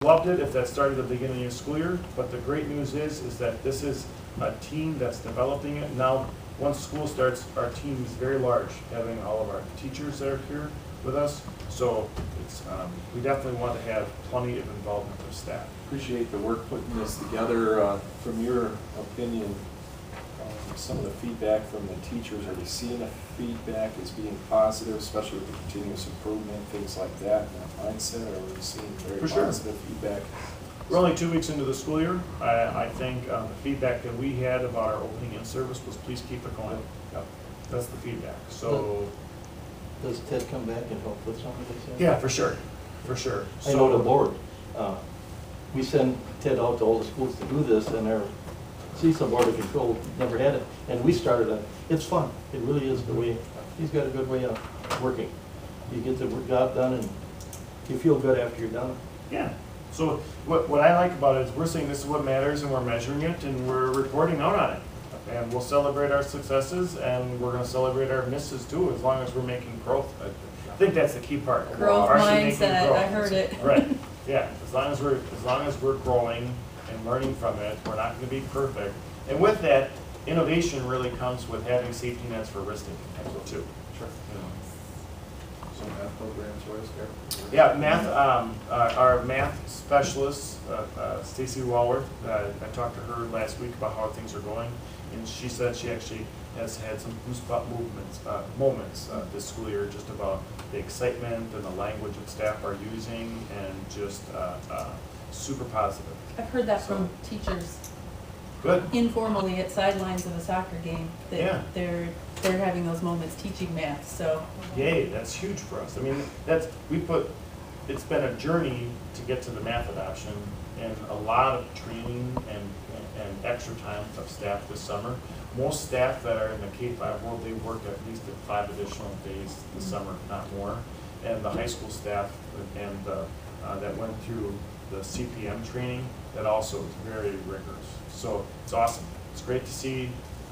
Loved it if that started at the beginning of the school year, but the great news is that this is a team that's developing it. Now, once school starts, our team is very large, having all of our teachers that are here with us. So it's, we definitely want to have plenty of involvement of staff. Appreciate the work putting this together. From your opinion, some of the feedback from the teachers, are you seeing the feedback as being positive, especially with the continuous improvement, things like that, and that mindset, or are we seeing very positive feedback? We're only 2 weeks into the school year. I think the feedback that we had about our opening in service was please keep it going. Yep. That's the feedback. So, does Ted come back and help with some of this? Yeah, for sure, for sure. I know the board. We send Ted out to all the schools to do this, and our CISA Board of Control never had it, and we started it. It's fun. It really is the way. He's got a good way of working. You get the job done, and you feel good after you're done. Yeah. So what I like about it is we're saying this is what matters, and we're measuring it, and we're reporting out on it. And we'll celebrate our successes, and we're going to celebrate our misses too, as long as we're making growth. I think that's the key part. Growth mindset. I heard it. Right. Yeah. As long as we're growing and learning from it, we're not going to be perfect. And with that, innovation really comes with having safety nets for risk taking potential too. Sure. Some math programs, where is there? Yeah, math. Our math specialist, Stacy Walworth. I talked to her last week about how things are going, and she said she actually has had some goosebump moments this school year, just about the excitement and the language that staff are using, and just super positive. I've heard that from teachers. Good. Informally at sidelines of a soccer game, that Yeah. they're having those moments teaching math. So Yay, that's huge for us. I mean, it's been a journey to get to the math adoption, and a lot of training and extra time of staff this summer. Most staff that are in the K-5 world, they work at least 5 additional days this summer, not more. And the high school staff and that went through the CPM training, that also is very rigorous. So it's awesome. It's great to see,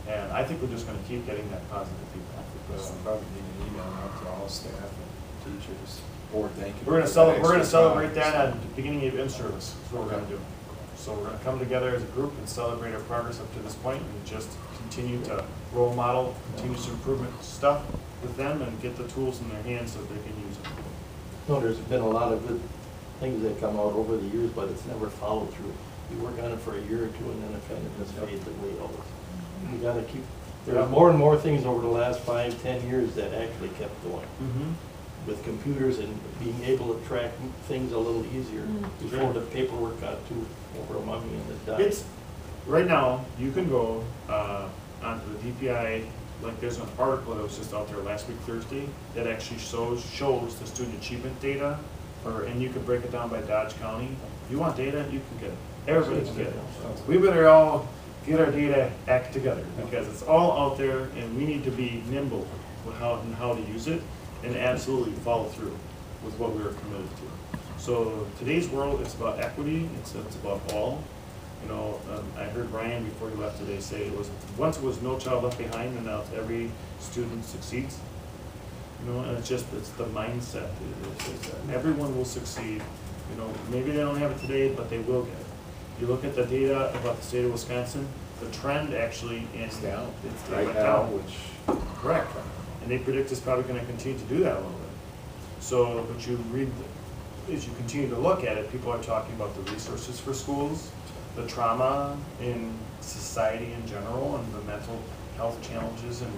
and I think we're just going to keep getting that positive feedback. So probably need an email out to all staff and teachers. Board, thank you. We're going to celebrate that at the beginning of in-service. That's what we're going to do. So we're going to come together as a group and celebrate our progress up to this point, and just continue to role model continuous improvement stuff with them, and get the tools in their hands so they can use it. No, there's been a lot of good things that come out over the years, but it's never followed through. You work on it for a year or two, and then it kind of just fades away always. You got to keep. There are more and more things over the last 5, 10 years that actually kept going. With computers and being able to track things a little easier before the paperwork got too overwhelming and it died. It's right now. You can go onto the DPI. Like, there's an article that was just out there last week Thursday that actually shows the student achievement data, and you can break it down by Dodge County. If you want data, you can get it. Everybody can get it. We better all get our data act together, because it's all out there, and we need to be nimble with how to use it, and absolutely follow through with what we are committed to. So today's world, it's about equity. It's about all. You know, I heard Ryan before he left today say once it was no child left behind, and now it's every student succeeds. You know, and it's the mindset. Everyone will succeed. You know, maybe they don't have it today, but they will get it. You look at the data about the state of Wisconsin, the trend actually is down. It's right now, which correct. And they predict it's probably going to continue to do that a little bit. So, but you read, as you continue to look at it, people are talking about the resources for schools, the trauma in society in general, and the mental health challenges in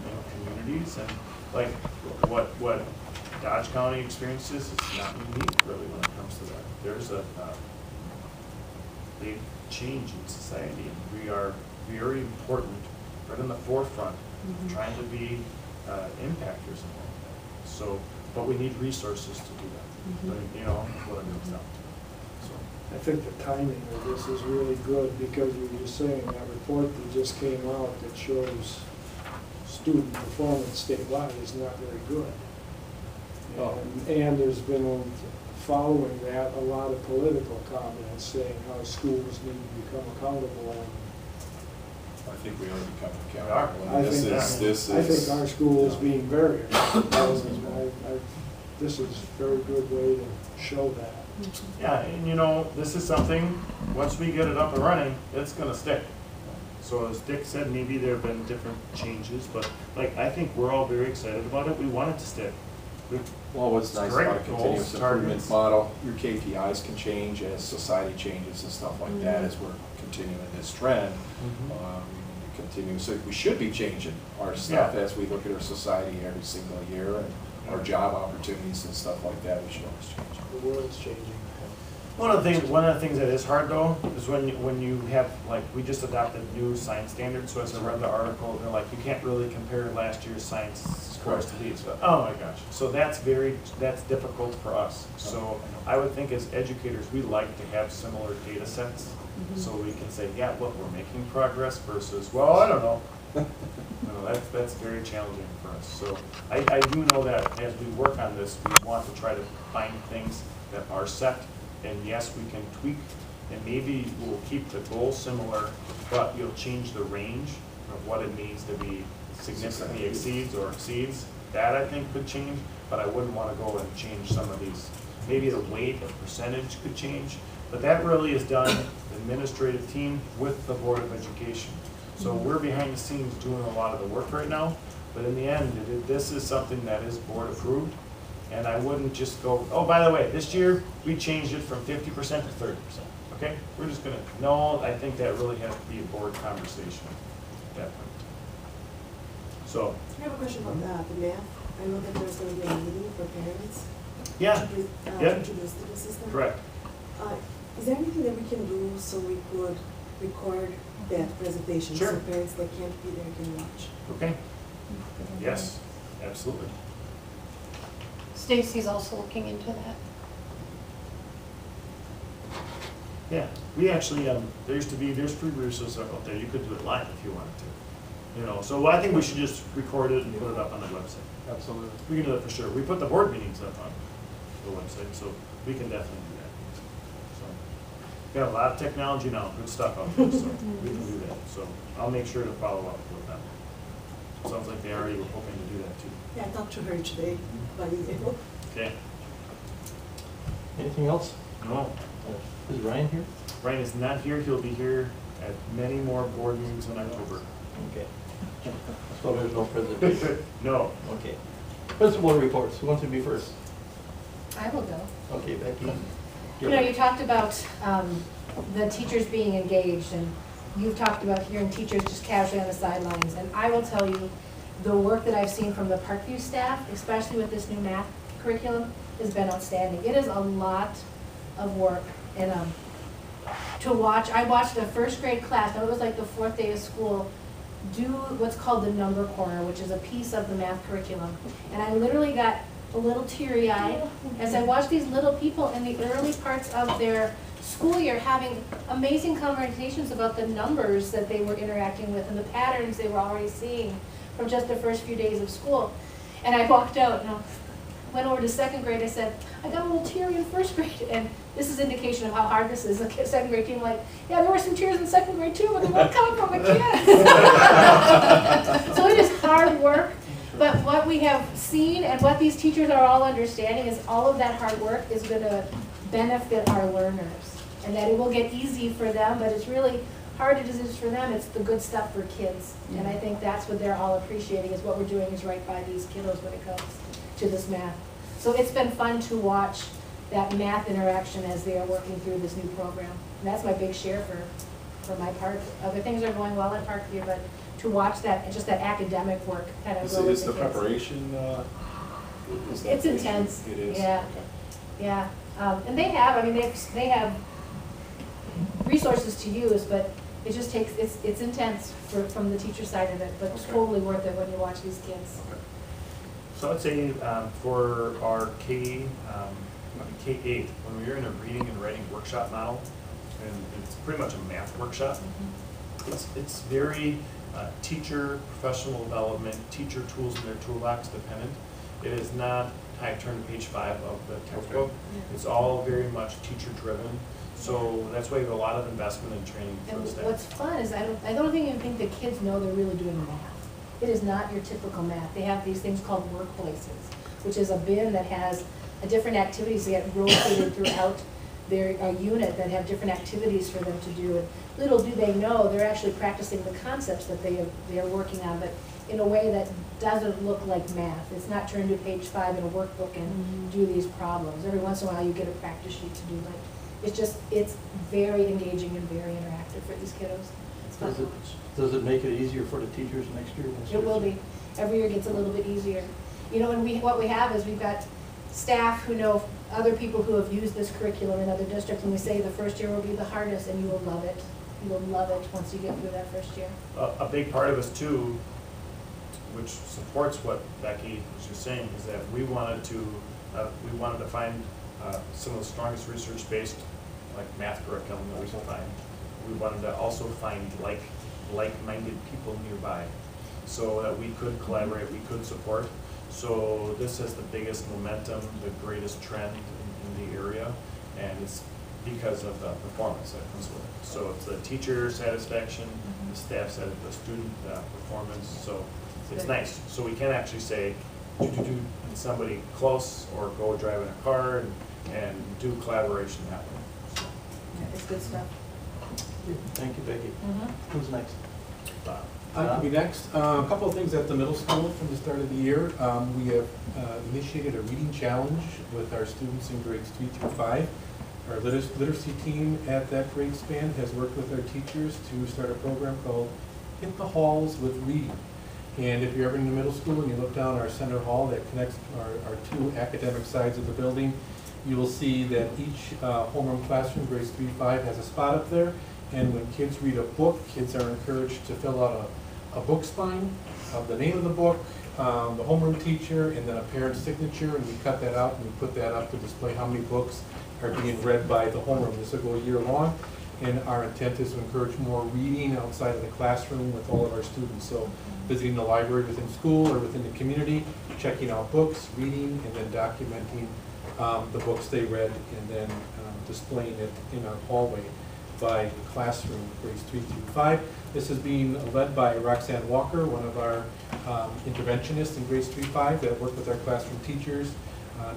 communities, and like what Dodge County experiences is not unique really when it comes to that. There's a big change in society, and we are very important, right in the forefront, trying to be impactors in all of that. So, but we need resources to do that. You know, what it comes down to. So, I think the timing of this is really good, because you were just saying that report that just came out that shows student performance statewide is not very good. And there's been, following that, a lot of political comments saying how schools need to become accountable. I think we ought to become accountable. I think our school is being very accountable. This is a very good way to show that. Yeah, and you know, this is something, once we get it up and running, it's gonna stick. So as Dick said, maybe there have been different changes, but like, I think we're all very excited about it. We want it to stick. Well, what's It's nice great. about a continuous Goals, improvement targets. model, your KPIs can change as society changes and stuff like that, as we're continuing this trend. We continue, so we should be changing our stuff Yeah. as we look at our society every single year and our job opportunities and stuff like that, we should always change. The world's changing. One of the things that is hard though, is when you have, like, we just adopted new science standards, so as I read the article, they're like, you can't really compare last year's science scores to these. Oh my gosh, so that's difficult for us. So I would think as educators, we like to have similar data sets, so we can say, yeah, look, we're making progress versus, well, I don't know. That's very challenging for us. So I do know that as we work on this, we want to try to find things that are set. And yes, we can tweak, and maybe we'll keep the goal similar, but you'll change the range of what it means to be significantly exceeds or exceeds. That I think could change, but I wouldn't want to go and change some of these. Maybe the weight or percentage could change, but that really is done, the administrative team with the Board of Education. So we're behind the scenes doing a lot of the work right now, but in the end, this is something that is board approved. And I wouldn't just go, oh, by the way, this year, we changed it from 50% to 30%, okay? We're just gonna, no, I think that really has to be a board conversation at that point. So, I have a question about that, the math. I know that there's going to be a meeting for parents. yeah, To introduce to the system. correct. Is there anything that we can do so we could record that presentation? Sure. So parents that can't be there can watch? Okay, yes, absolutely. Stacy's also looking into that. Yeah, we actually, there's free resources out there, you could do it live if you wanted to. You know, so I think we should just record it and put it up on the website. Absolutely. We can do that for sure. We put the board meetings up on the website, so we can definitely do that. So, we got a lot of technology now, good stuff out there, so we can do that. So I'll make sure to follow up with them. Sounds like they already were hoping to do that too. Yeah, I talked to her today by email. Okay. Anything else? No, Is Ryan here? Ryan is not here. He'll be here at many more board meetings in October. Okay. So there's no presentation? No. Okay. Principal reports, who wants to be first? I will go. Okay, Becky. You know, you talked about the teachers being engaged, and you've talked about hearing teachers just casually on the sidelines. And I will tell you, the work that I've seen from the Parkview staff, especially with this new math curriculum, has been outstanding. It is a lot of work, and to watch, I watched a first grade class, now it was like the fourth day of school, do what's called the number corner, which is a piece of the math curriculum. And I literally got a little teary-eyed as I watched these little people in the early parts of their school year having amazing conversations about the numbers that they were interacting with and the patterns they were already seeing from just the first few days of school. And I walked out and I went over to second grade. I said, I got a little teary in first grade. And this is indication of how hard this is. The second grade team like, yeah, there were some tears in second grade too, but they weren't coming from the kids. So it is hard work. But what we have seen and what these teachers are all understanding is all of that hard work is going to benefit our learners. And that it will get easy for them, but it's really hard as it is for them. It's the good stuff for kids. And I think that's what they're all appreciating, is what we're doing is right by these kiddos when it comes to this math. So it's been fun to watch that math interaction as they are working through this new program. And that's my big share for my part. Other things are going well at Parkview, but to watch that, and just that academic work kind of grow with Is the the kids. preparation, is that? It's intense. It is? Yeah. Okay. Yeah, and they have resources to use, but it just takes, it's intense from the teacher side of it, but it's Okay. totally worth it when you watch these kids. Okay. So I'd say for our K8, when we were in a reading and writing workshop model, and it's pretty much a math workshop, it's very teacher professional development, teacher tools in their toolbox dependent. It is not, I turn to page 5 of the textbook. It's all very much teacher driven. So that's why we have a lot of investment in training for And the staff. what's fun is I don't even think the kids know they're really doing math. It is not your typical math. They have these things called workplaces, which is a bin that has different activities that get rotated throughout they're a unit that have different activities for them to do. And little do they know, they're actually practicing the concepts that they are working on, but in a way that doesn't look like math. It's not turn to page 5 in a workbook and do these problems. Every once in a while you get a practice sheet to do, but it's very engaging and very interactive for these kiddos. It's fun to watch. Does it make it easier for the teachers next year? It will be. Every year gets a little bit easier. You know, and what we have is we've got staff who know other people who have used this curriculum in other districts, and we say the first year will be the hardest, and you will love it. You will love it once you get through that first year. A big part of us too, which supports what Becky was just saying, is that we wanted to find some of the strongest research-based, like math curriculum that we can find. We wanted to also find like-minded people nearby, so that we could collaborate, we could support. So this has the biggest momentum, the greatest trend in the area, and it's because of the performance that comes with it. So it's the teacher satisfaction, the staff satisfaction, the student performance. So it's nice. So we can actually say, and somebody close, or go drive in a car and do collaboration that way. So, Yeah, it's good stuff. Thank you, Becky. Who's next? I can be next. A couple of things at the middle school from the start of the year. We have initiated a reading challenge with our students in grades 3 through 5. Our literacy team at that grade span has worked with our teachers to start a program called Hit the Halls with Reading. And if you're ever in the middle school and you look down our center hall that connects our two academic sides of the building, you will see that each homeroom classroom, grades 3-5, has a spot up there. And when kids read a book, kids are encouraged to fill out a book spine of the name of the book, the homeroom teacher, and then a parent's signature, and we cut that out and we put that up to display how many books are being read by the homeroom. This will go a year long, and our intent is to encourage more reading outside of the classroom with all of our students. So visiting the library within school or within the community, checking out books, reading, and then documenting the books they read, and then displaying it in our hallway by the classroom, grades 3 through 5. This is being led by Roxanne Walker, one of our interventionists in grades 3-5 that work with our classroom teachers,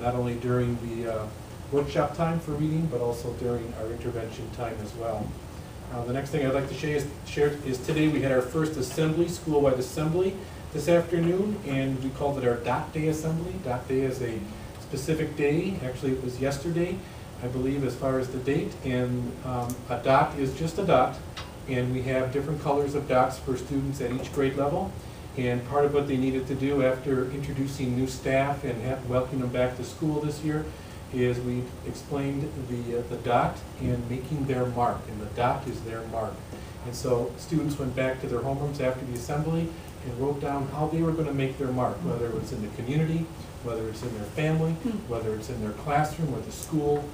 not only during the workshop time for reading, but also during our intervention time as well. The next thing I'd like to share is today we had our first assembly, school-wide assembly this afternoon, and we called it our Dot Day assembly. Dot Day is a specific day. Actually, it was yesterday, I believe, as far as the date, and a dot is just a dot, and we have different colors of dots for students at each grade level. And part of what they needed to do after introducing new staff and welcoming them back to school this year is we explained the dot and making their mark, and the dot is their mark. And so students went back to their homerooms after the assembly and wrote down how they were going to make their mark, whether it was in the community, whether it's in their family, whether it's in their classroom or the school,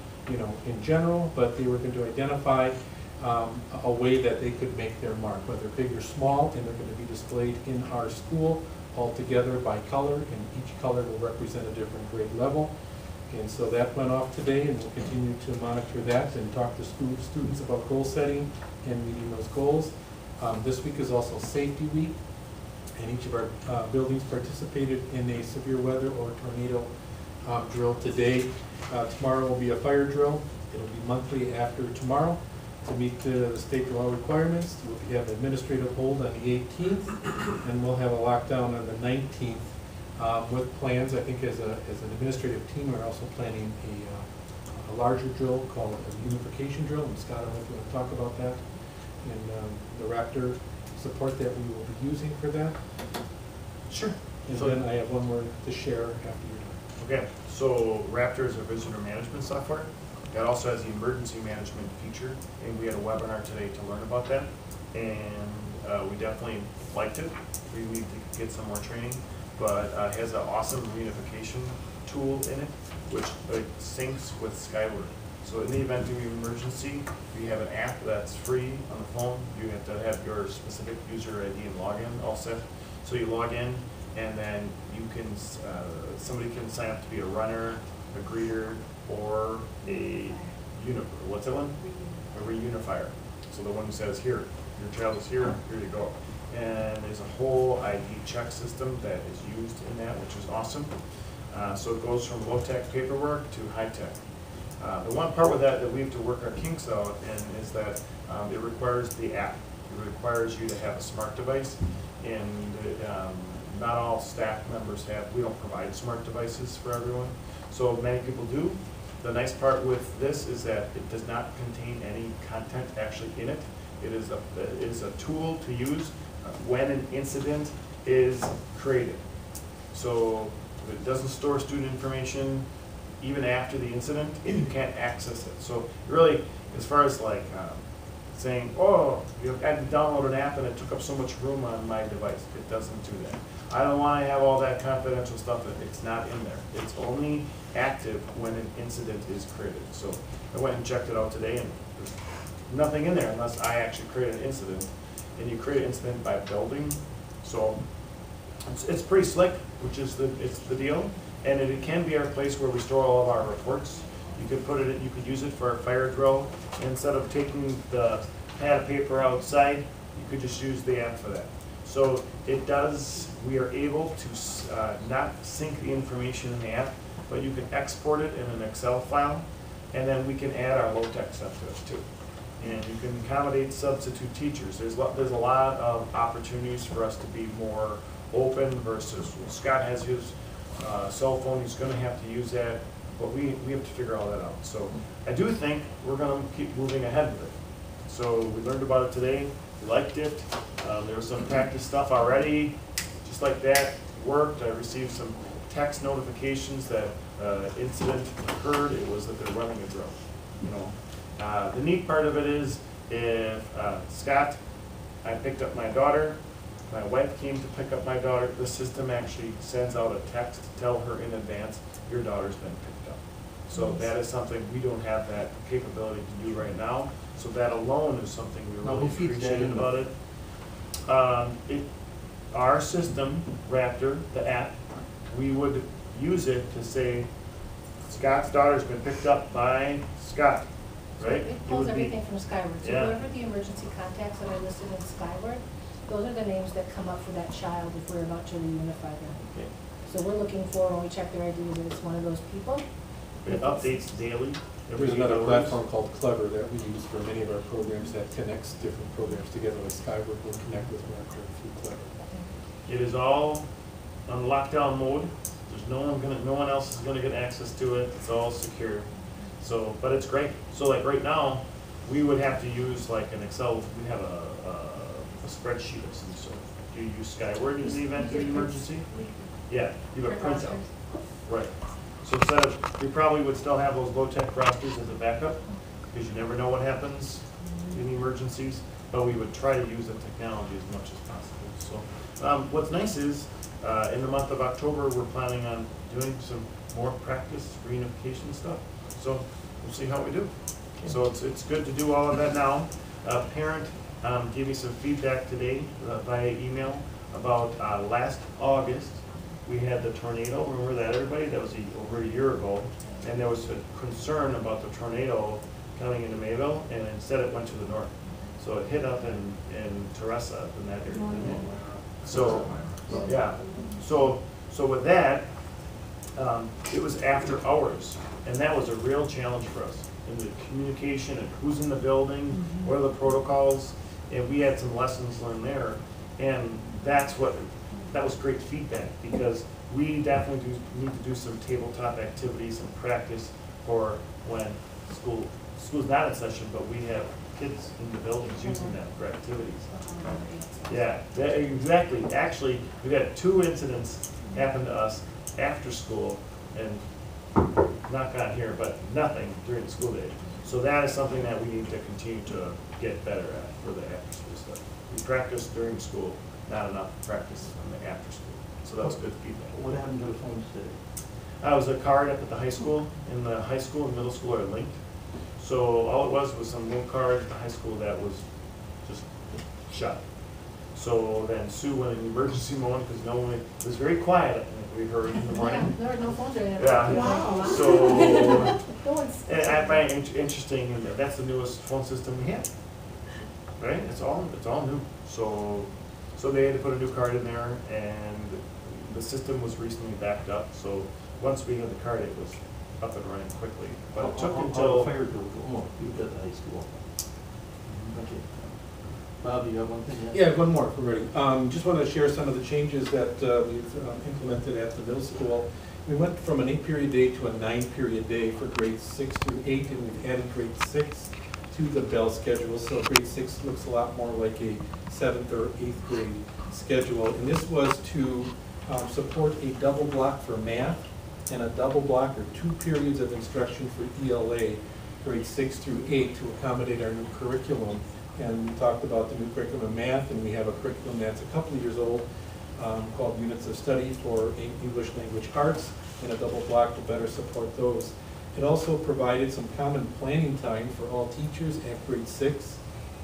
in general, but they were going to identify a way that they could make their mark, whether big or small, and they're going to be displayed in our school all together by color, and each color will represent a different grade level. And so that went off today, and we'll continue to monitor that and talk to students about goal setting and meeting those goals. This week is also Safety Week, and each of our buildings participated in a severe weather or tornado drill today. Tomorrow will be a fire drill. It'll be monthly after tomorrow to meet the state law requirements. We have an administrative hold on the 18th, and we'll have a lockdown on the 19th with plans. I think as an administrative team, we're also planning a larger drill called a unification drill. And Scott, I don't know if you want to talk about that and the Raptor support that we will be using for that. Sure. And then I have one more to share after you're done. Okay, so Raptor is a visitor management software. That also has the emergency management feature, and we had a webinar today to learn about that. And we definitely liked it. We need to get some more training, but it has an awesome reunification tool in it, which syncs with Skyward. So in the event of an emergency, we have an app that's free on the phone. You have to have your specific user ID and login all set. So you log in, and then you can somebody can sign up to be a runner, a greeter, or a what's that one? A reunifier. So the one who says, here, your child is here you go. And there's a whole ID check system that is used in that, which is awesome. So it goes from low-tech paperwork to high-tech. The one part with that we have to work our kinks out in is that it requires the app. It requires you to have a smart device, and not all staff members have, we don't provide smart devices for everyone. So many people do. The nice part with this is that it does not contain any content actually in it. It is a tool to use when an incident is created. So it doesn't store student information even after the incident, you can't access it. So really, as far as like saying, oh, you had to download an app and it took up so much room on my device, it doesn't do that. I don't want to have all that confidential stuff, it's not in there. It's only active when an incident is created. So I went and checked it out today, and there's nothing in there unless I actually create an incident. And you create an incident by building. So it's pretty slick, which is the deal. And it can be our place where we store all of our reports. You could put it, you could use it for a fire drill. Instead of taking the pad of paper outside, you could just use the app for that. So it does, we are able to not sync the information in the app, but you can export it in an Excel file, and then we can add our low-tech stuff to it too. And you can accommodate substitute teachers. There's a lot of opportunities for us to be more open versus, well, Scott has his cell phone, he's gonna have to use that, but we have to figure all that out. So I do think we're gonna keep moving ahead with it. So we learned about it today, we liked it, there was some practice stuff already, just like that, worked. I received some text notifications that incident occurred. It was that they're running a drill, you know. The neat part of it is if Scott, I picked up my daughter, my wife came to pick up my daughter, the system actually sends out a text to tell her in advance, your daughter's been picked up. So that is something, we don't have that capability to do right now. So that alone is something we Now, really who feeds that appreciate in? about it. Our system, Raptor, the app, we would use it to say, Scott's daughter's been picked up by Scott, right? It pulls everything from Skyward. So Yeah. whoever the emergency contacts that are listed in Skyward, those are the names that come up for that child if we're about to reunify them. Okay. So we're looking for, when we check their IDs, that it's one of those people. It updates daily. every There's 8 another hours. platform called Clever that we use for many of our programs that connects different programs together, like Skyward will connect with Raptor through Clever. It is all on lockdown mode. There's no one else is gonna get access to it. It's all secure. So, but it's great. So like right now, we would have to use like an Excel, we have a spreadsheet of some sort. Do you use Skyward in the event of an emergency? Yeah, you have a printout. Right. So instead of, we probably would still have those low-tech rosters as a backup, because you never know what happens in emergencies, but we would try to use the technology as much as possible. So what's nice is, in the month of October, we're planning on doing some more practice reunification stuff. So we'll see how we do. So it's good to do all of that now. A parent gave me some feedback today via email about last August. We had the tornado, remember that, everybody? That was over a year ago. And there was a concern about the tornado coming into Mayville, and instead it went to the north. So it hit up in Teresa, in that area. So, yeah. So with that, it was after hours, and that was a real challenge for us in the communication and who's in the building, what are the protocols, and we had some lessons learned there. And that was great feedback, because we definitely need to do some tabletop activities and practice for when school's not in session, but we have kids in the buildings using that for activities. Yeah, exactly. Actually, we had 2 incidents happen to us after school, and not got here, but nothing during the school day. So that is something that we need to continue to get better at for the after-school stuff. We practice during school, not enough practice on the after-school. So that was good feedback. What happened to the phones today? I was a card up at the high school, and the high school and middle school are linked. So all it was some little card at the high school that was just shut. So then Sue went in emergency mode, because it was very quiet, I think we heard in the Yeah, morning. there were no phones or anything. Yeah. Wow. So, No one's. and I find it interesting, and that's the newest phone system we have, right? It's all new. So they had to put a new card in there, and the system was recently backed up. So once we had the card, it was up and running quickly. But How it took how until, fire to go, you've got the high school. Okay. Bob, you have one thing? Yeah, one more, if we're ready. Just wanted to share some of the changes that we've implemented at the middle school. We went from an 8-period day to a 9-period day for grades 6 through 8, and we've added grade 6 to the bell schedule. So grade 6 looks a lot more like a 7th or 8th grade schedule. And this was to support a double block for math and a double block or 2 periods of instruction for ELA, grades 6 through 8, to accommodate our new curriculum. And we talked about the new curriculum in math, and we have a curriculum that's a couple of years old called Units of Study for English Language Arts, and a double block to better support those. It also provided some common planning time for all teachers at grade 6,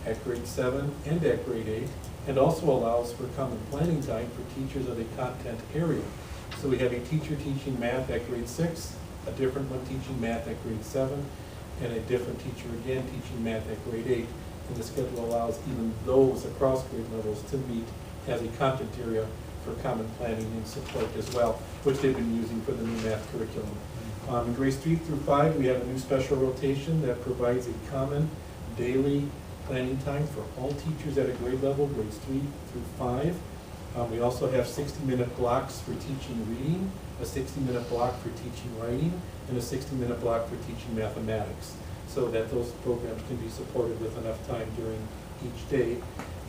at grade 7, and at grade 8, and also allows for common planning time for teachers of a content area. So we have a teacher teaching math at grade 6, a different one teaching math at grade 7, and a different teacher again teaching math at grade 8. And the schedule allows even those across grade levels to meet as a content area for common planning and support as well, which they've been using for the new math curriculum. In grades 3 through 5, we have a new special rotation that provides a common daily planning time for all teachers at a grade level, grades 3 through 5. We also have 60-minute blocks for teaching reading, a 60-minute block for teaching writing, and a 60-minute block for teaching mathematics, so that those programs can be supported with enough time during each day.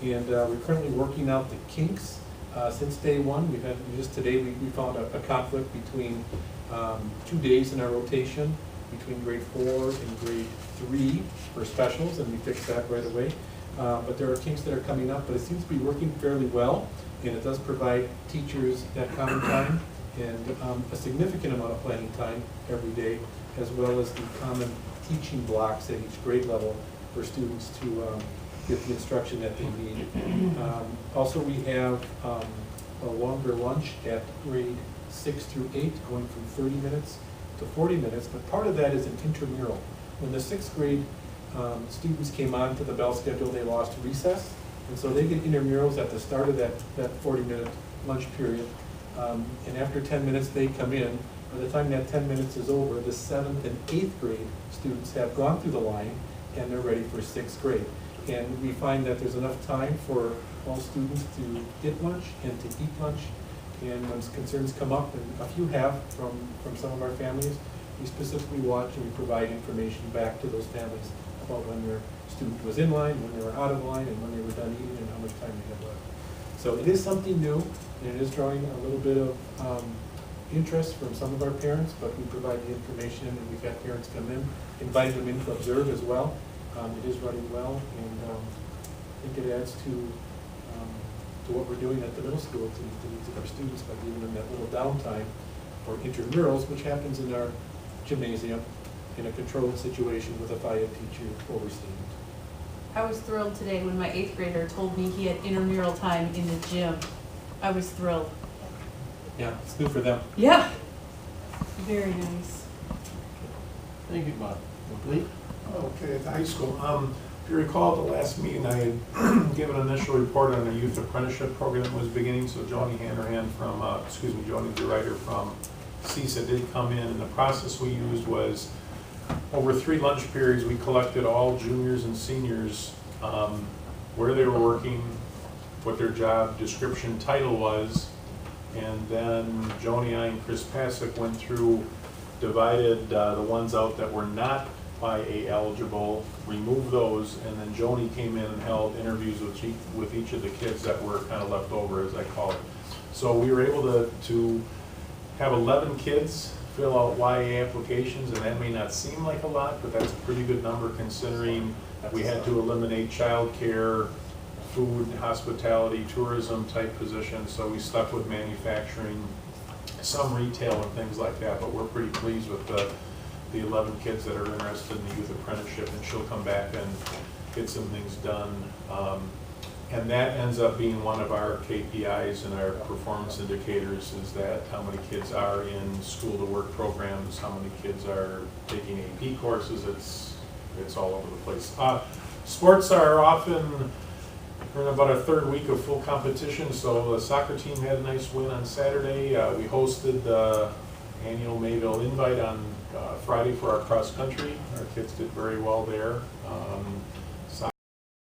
And we're currently working out the kinks. Since day one, just today we found a conflict between 2 days in our rotation between grade 4 and grade 3 for specials, and we fixed that right away. But there are kinks that are coming up, but it seems to be working fairly well, and it does provide teachers that common time and a significant amount of planning time every day, as well as the common teaching blocks at each grade level for students to get the instruction that they need. Also, we have a longer lunch at grade 6 through 8, going from 30 minutes to 40 minutes, but part of that is an intramural. When the 6th grade students came on to the bell schedule, they lost recess, and so they get intramurals at the start of that 40-minute lunch period, and after 10 minutes they come in. By the time that 10 minutes is over, the 7th and 8th grade students have gone through the line and they're ready for 6th grade. And we find that there's enough time for all students to get lunch and to eat lunch. And when concerns come up, and a few have from some of our families, we specifically watch and we provide information back to those families about when their student was in line, when they were out of line, and when they were done eating, and how much time they had left. So it is something new, and it is drawing a little bit of interest from some of our parents, but we provide the information, and we've had parents come in, invite them in to observe as well. It is running well, and I think it adds to what we're doing at the middle school to meet the needs of our students by giving them that little downtime for intramurals, which happens in our gymnasium in a controlled situation with a FIAD teacher overseeing it. I was thrilled today when my 8th grader told me he had intramural time in the gym. I was thrilled. Yeah, it's good for them. Yeah. Very nice. Thank you, Bob. Complete? Okay, at the high school. If you recall, at the last meeting, I had given an initial report on a youth apprenticeship program that was beginning. So Joni Hanrahan from, Joni DeRuyter from CISA did come in, and the process we used was over 3 lunch periods, we collected all juniors and seniors, where they were working, what their job description title was, and then Joni, I, and Chris Pasick went through, divided the ones out that were not IA eligible, removed those, and then Joni came in and held interviews with each of the kids that were kind of left over, as I call it. So we were able to have 11 kids fill out YA applications, and that may not seem like a lot, but that's a pretty good number considering we had to eliminate childcare, food, hospitality, tourism type positions, so we stuck with manufacturing, some retail and things like that, but we're pretty pleased with the 11 kids that are interested in the youth apprenticeship, and she'll come back and get some things done. And that ends up being one of our KPIs and our performance indicators, is that how many kids are in school to work programs, how many kids are taking AP courses. It's all over the place. Sports are often, we're in about our 3rd week of full competition, so the soccer team had a nice win on Saturday. We hosted annual Mayville invite on Friday for our cross country. Our kids did very well there.